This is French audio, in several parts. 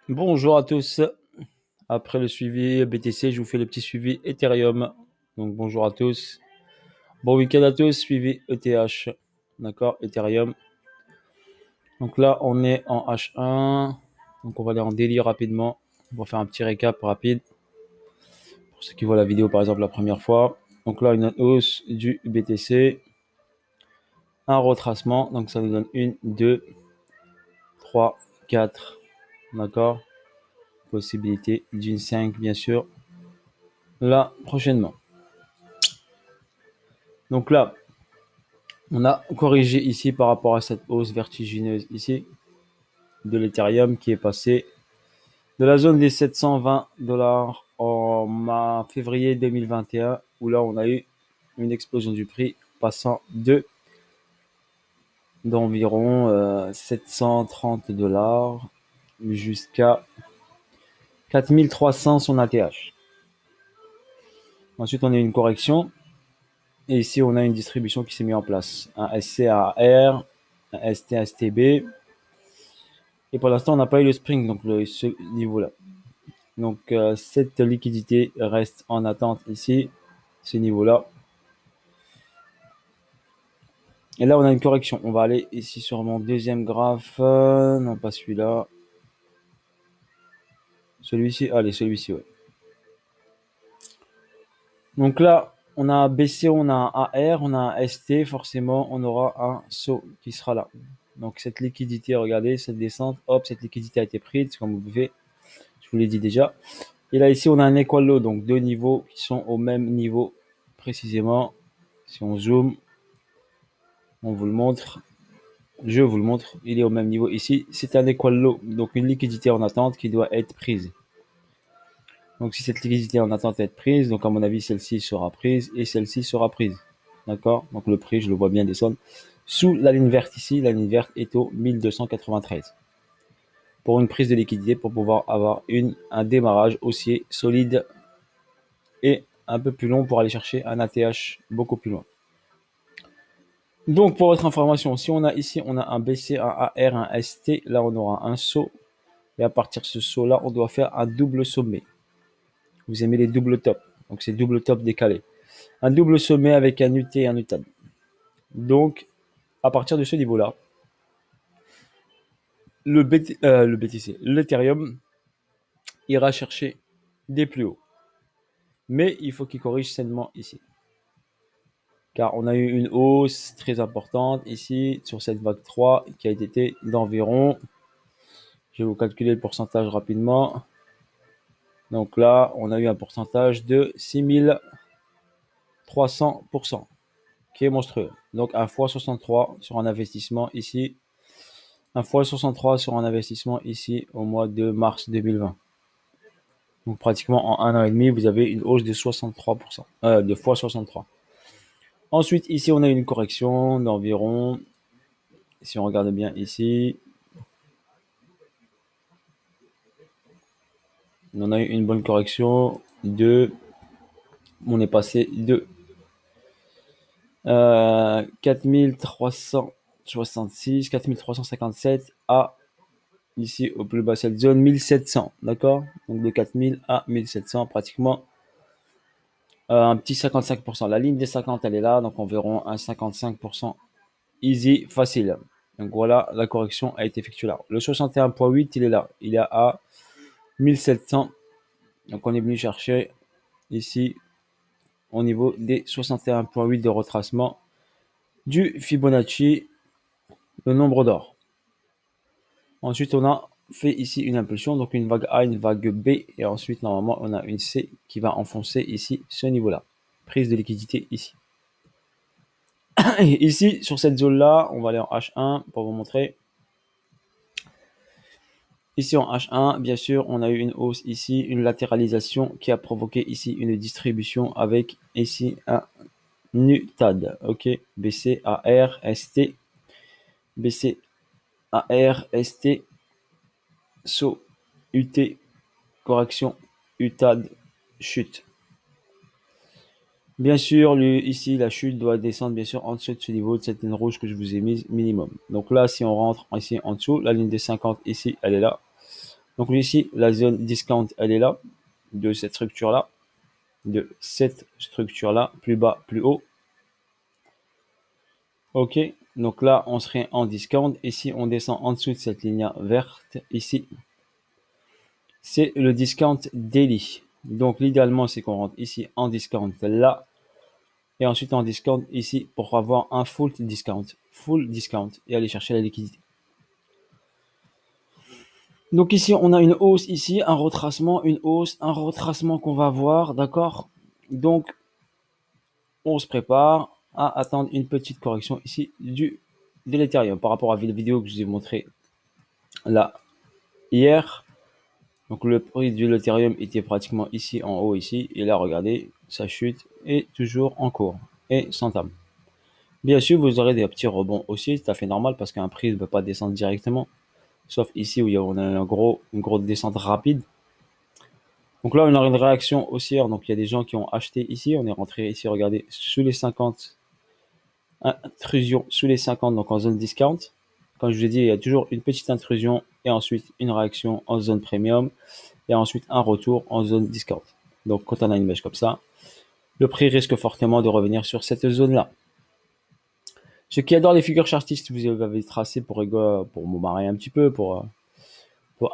Bonjour à tous. Après le suivi BTC, je vous fais le petit suivi Ethereum. Donc bonjour à tous. Bon week-end à tous, suivi ETH. D'accord, Ethereum. Donc là, on est en H1. Donc on va aller en daily rapidement. On va faire un petit récap rapide. Pour ceux qui voient la vidéo par exemple la première fois. Donc là, une hausse du BTC. Un retracement. Donc ça nous donne 1, 2, 3, 4. D'accord. Possibilité d'une 5 bien sûr. Là, prochainement. Donc là, on a corrigé ici par rapport à cette hausse vertigineuse ici de l'Ethereum qui est passé de la zone des 720 dollars en février 2021 où là on a eu une explosion du prix passant d'environ 730 dollars jusqu'à 4300 son ATH. Ensuite on a eu une correction et ici on a une distribution qui s'est mise en place. Un SCAR, un ST-STB. Et pour l'instant, on n'a pas eu le spring, donc ce niveau-là. Donc cette liquidité reste en attente ici, ce niveau-là. Et là, on a une correction. On va aller ici sur mon deuxième graphe. Non, pas celui-là. Celui-ci. Allez, celui-ci, ouais. Donc là, on a un BC, on a un AR, on a un ST. Forcément, on aura un saut qui sera là. Donc cette liquidité, regardez, cette descente, hop, cette liquidité a été prise, comme vous pouvez. Je vous l'ai dit déjà. Et là, ici, on a un equal low, donc deux niveaux qui sont au même niveau précisément. Si on zoome, on vous le montre. Je vous le montre. Il est au même niveau ici. C'est un equal low, donc une liquidité en attente qui doit être prise. Donc, si cette liquidité en attente est prise, donc à mon avis, celle-ci sera prise et celle-ci sera prise. D'accord? Donc, le prix, je le vois bien descendre sous la ligne verte ici. La ligne verte est au 1293. Pour une prise de liquidité, pour pouvoir avoir un démarrage haussier solide et un peu plus long pour aller chercher un ATH beaucoup plus loin. Donc pour votre information, si on a ici, on a un BC, un AR, un ST, là on aura un saut. Et à partir de ce saut là, on doit faire un double sommet. Vous aimez les doubles tops, donc c'est double top décalé. Un double sommet avec un UT et un UTAD. Donc à partir de ce niveau là, le BTC, l'Ethereum ira chercher des plus hauts. Mais il faut qu'il corrige sainement ici. Car on a eu une hausse très importante ici sur cette vague 3 qui a été d'environ, je vais vous calculer le pourcentage rapidement. Donc là, on a eu un pourcentage de 6300%, qui est monstrueux. Donc 1 fois 63 sur un investissement ici, 1 fois 63 sur un investissement ici au mois de mars 2020. Donc pratiquement en 1 an et demi, vous avez une hausse de 63%, de fois 63. Ensuite, ici, on a une correction d'environ, si on regarde bien ici, on a eu une bonne correction on est passé de 4366, 4357 à ici au plus bas cette zone 1700, d'accord? Donc de 4000 à 1700 pratiquement un petit 55%. La ligne des 50 elle est là, donc environ un 55% easy, facile. Donc voilà, la correction a été effectuée là. Le 61.8 il est là, il est à 1700. Donc on est venu chercher ici au niveau des 61.8 de retracement du Fibonacci, le nombre d'or. Ensuite, on a fait ici une impulsion, donc une vague A, une vague B, et ensuite, normalement, on a une C qui va enfoncer ici ce niveau-là. Prise de liquidité ici. Et ici, sur cette zone-là, on va aller en H1 pour vous montrer. Ici en H1, bien sûr, on a eu une hausse ici, une latéralisation qui a provoqué ici une distribution avec ici un UTAD. Ok, BC, AR, ST, BC, AR, ST, saut, UT, correction, UTAD, chute. Bien sûr, ici, la chute doit descendre bien sûr en dessous de ce niveau de cette ligne rouge que je vous ai mise minimum. Donc là, si on rentre ici en dessous, la ligne des 50 ici, elle est là. Donc ici, la zone discount, elle est là, de cette structure-là, plus bas, plus haut. Ok, donc là, on serait en discount. Ici, on descend en dessous de cette ligne verte. Ici, c'est le discount daily. Donc, l'idéalement, c'est qu'on rentre ici en discount là. Et ensuite en discount ici pour avoir un full discount. Et aller chercher la liquidité. Donc ici, on a une hausse ici, un retracement, une hausse, un retracement qu'on va voir, d'accord? Donc, on se prépare à attendre une petite correction ici de l'Ethereum par rapport à la vidéo que je vous ai montré là hier. Donc le prix de l'Ethereum était pratiquement ici en haut ici et là regardez, ça chute et toujours en cours et s'entame. Bien sûr, vous aurez des petits rebonds aussi, c'est tout à fait normal parce qu'un prix ne peut pas descendre directement, sauf ici où on a une grosse descente rapide. Donc là, on a une réaction haussière, donc il y a des gens qui ont acheté ici, on est rentré ici, regardez, sous les 50, intrusion sous les 50, donc en zone discount. Comme je vous ai dit, il y a toujours une petite intrusion et ensuite une réaction en zone premium et ensuite un retour en zone discount. Donc quand on a une image comme ça, le prix risque fortement de revenir sur cette zone-là. Ceux qui adorent les figures chartistes, vous avez tracé pour me marrer un petit peu, pour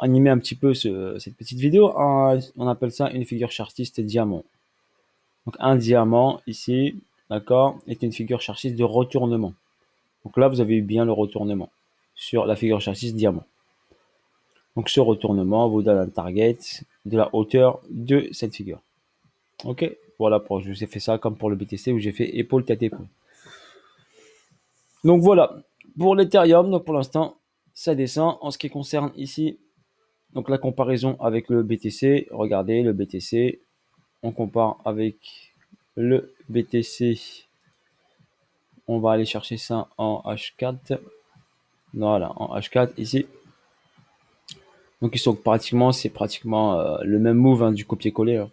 animer un petit peu cette petite vidéo. On appelle ça une figure chartiste diamant. Donc un diamant ici, d'accord, est une figure chartiste de retournement. Donc là, vous avez eu bien le retournement sur la figure chartiste diamant. Donc ce retournement vous donne un target de la hauteur de cette figure. Ok, voilà, je vous ai fait ça comme pour le BTC où j'ai fait épaule, tête, épaule. Donc voilà, pour l'Ethereum, donc pour l'instant, ça descend. En ce qui concerne ici, donc la comparaison avec le BTC, regardez le BTC, on compare avec le BTC, on va aller chercher ça en H4, voilà, en H4 ici. Donc ils sont c'est pratiquement le même move, hein, du copier-coller. Hein.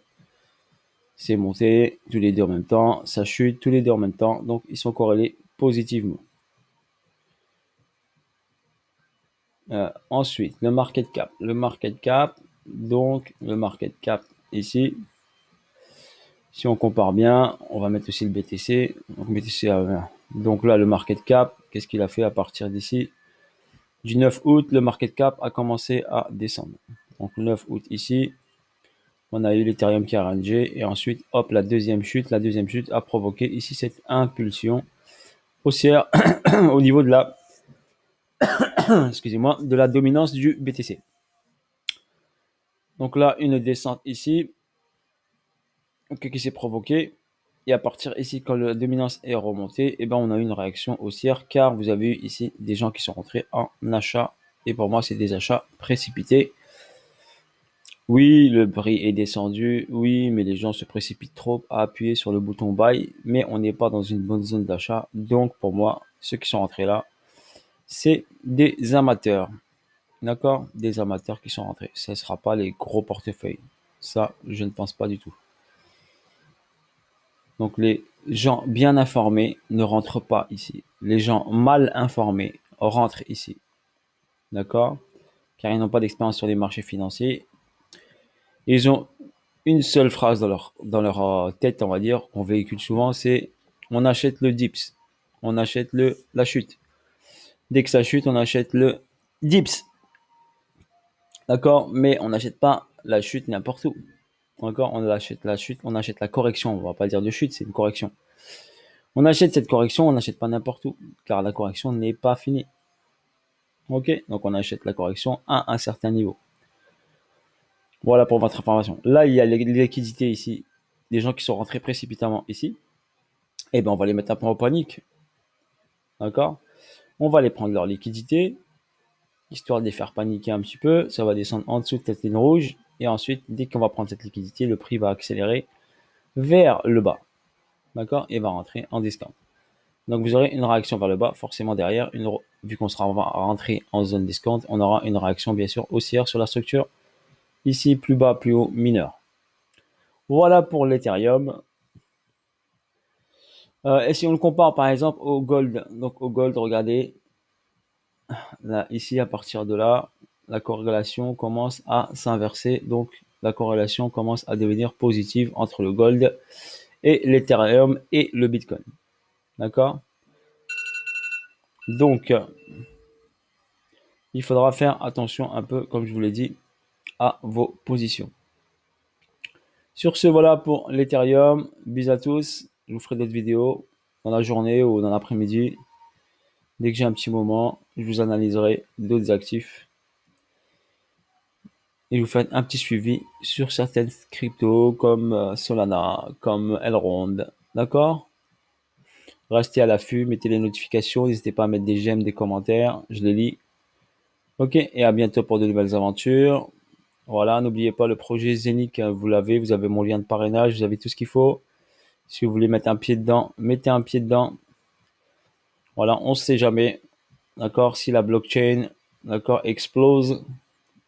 C'est monté tous les deux en même temps, ça chute tous les deux en même temps, donc ils sont corrélés positivement. Ensuite, le market cap. Donc le market cap ici, si on compare bien, on va mettre aussi le BTC. Donc là, le market cap, qu'est-ce qu'il a fait à partir d'ici? Du 9 août, le market cap a commencé à descendre. Donc le 9 août ici, on a eu l'Ethereum qui a rangé et ensuite, hop, la deuxième chute a provoqué ici cette impulsion haussière au niveau de la, excusez-moi, de la dominance du BTC. Donc là, une descente ici, qui s'est provoquée. Et à partir ici, quand la dominance est remontée, et ben on a eu une réaction haussière car vous avez eu ici des gens qui sont rentrés en achat. Et pour moi, c'est des achats précipités. Oui, le prix est descendu. Oui, mais les gens se précipitent trop à appuyer sur le bouton buy. Mais on n'est pas dans une bonne zone d'achat. Donc pour moi, ceux qui sont rentrés là, c'est des amateurs. D'accord? Des amateurs qui sont rentrés. Ce ne sera pas les gros portefeuilles. Ça, je ne pense pas du tout. Donc les gens bien informés ne rentrent pas ici. Les gens mal informés rentrent ici. D'accord? Car ils n'ont pas d'expérience sur les marchés financiers. Ils ont une seule phrase dans leur tête, on va dire, qu'on véhicule souvent, c'est on achète le dips. On achète la chute. Dès que ça chute, on achète le dips. D'accord? Mais on n'achète pas la chute n'importe où. D'accord? On achète la chute, on achète la correction. On va pas dire de chute, c'est une correction. On achète cette correction, on n'achète pas n'importe où, car la correction n'est pas finie. Ok, donc on achète la correction à un certain niveau. Voilà pour votre information. Là, il y a les liquidités ici, des gens qui sont rentrés précipitamment ici. Eh bien, on va les mettre un peu en panique. D'accord? On va les prendre leur liquidité, histoire de les faire paniquer un petit peu. Ça va descendre en dessous de cette ligne rouge. Et ensuite, dès qu'on va prendre cette liquidité, le prix va accélérer vers le bas. D'accord? Et va rentrer en discount. Donc vous aurez une réaction vers le bas, forcément derrière, vu qu'on sera rentré en zone discount, on aura une réaction bien sûr haussière sur la structure. Ici, plus bas, plus haut, mineur. Voilà pour l'Ethereum. Et si on le compare par exemple au gold, donc au gold, regardez, là, ici à partir de là, la corrélation commence à s'inverser. Donc, la corrélation commence à devenir positive entre le gold et l'Ethereum et le Bitcoin. D'accord? Donc, il faudra faire attention un peu, comme je vous l'ai dit, à vos positions. Sur ce, voilà pour l'Ethereum. Bisous à tous. Je vous ferai d'autres vidéos dans la journée ou dans l'après-midi. Dès que j'ai un petit moment, je vous analyserai d'autres actifs. Et je vous fais un petit suivi sur certaines cryptos comme Solana, comme Elrond. D'accord? Restez à l'affût, mettez les notifications, n'hésitez pas à mettre des j'aime, des commentaires, je les lis. Ok, et à bientôt pour de nouvelles aventures. Voilà, n'oubliez pas le projet Zenic, vous avez mon lien de parrainage, vous avez tout ce qu'il faut. Si vous voulez mettre un pied dedans, mettez un pied dedans. Voilà, on ne sait jamais, d'accord, si la blockchain, d'accord, explose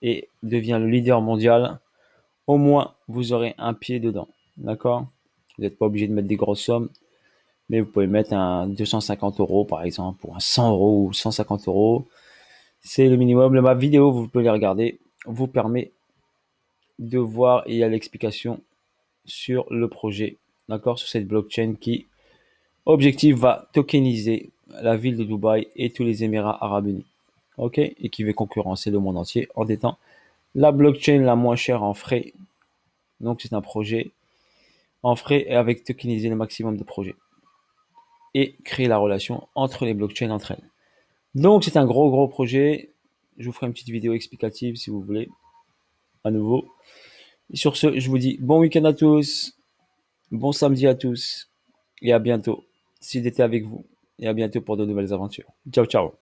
et devient le leader mondial, au moins vous aurez un pied dedans, d'accord. Vous n'êtes pas obligé de mettre des grosses sommes, mais vous pouvez mettre un 250 € par exemple, ou un 100 € ou 150 €. C'est le minimum. Ma vidéo, vous pouvez les regarder, vous permet de voir et il y a l'explication sur le projet, d'accord, sur cette blockchain qui, objectif, va tokeniser la ville de Dubaï et tous les Émirats Arabes Unis, ok, et qui va concurrencer le monde entier en étant la blockchain la moins chère en frais. Donc c'est un projet en frais et avec tokeniser le maximum de projets et créer la relation entre les blockchains entre elles. Donc c'est un gros projet. Je vous ferai une petite vidéo explicative si vous voulez à nouveau. Et sur ce, je vous dis bon week-end à tous, bon samedi à tous et à bientôt si j'étais avec vous et à bientôt pour de nouvelles aventures. Ciao ciao.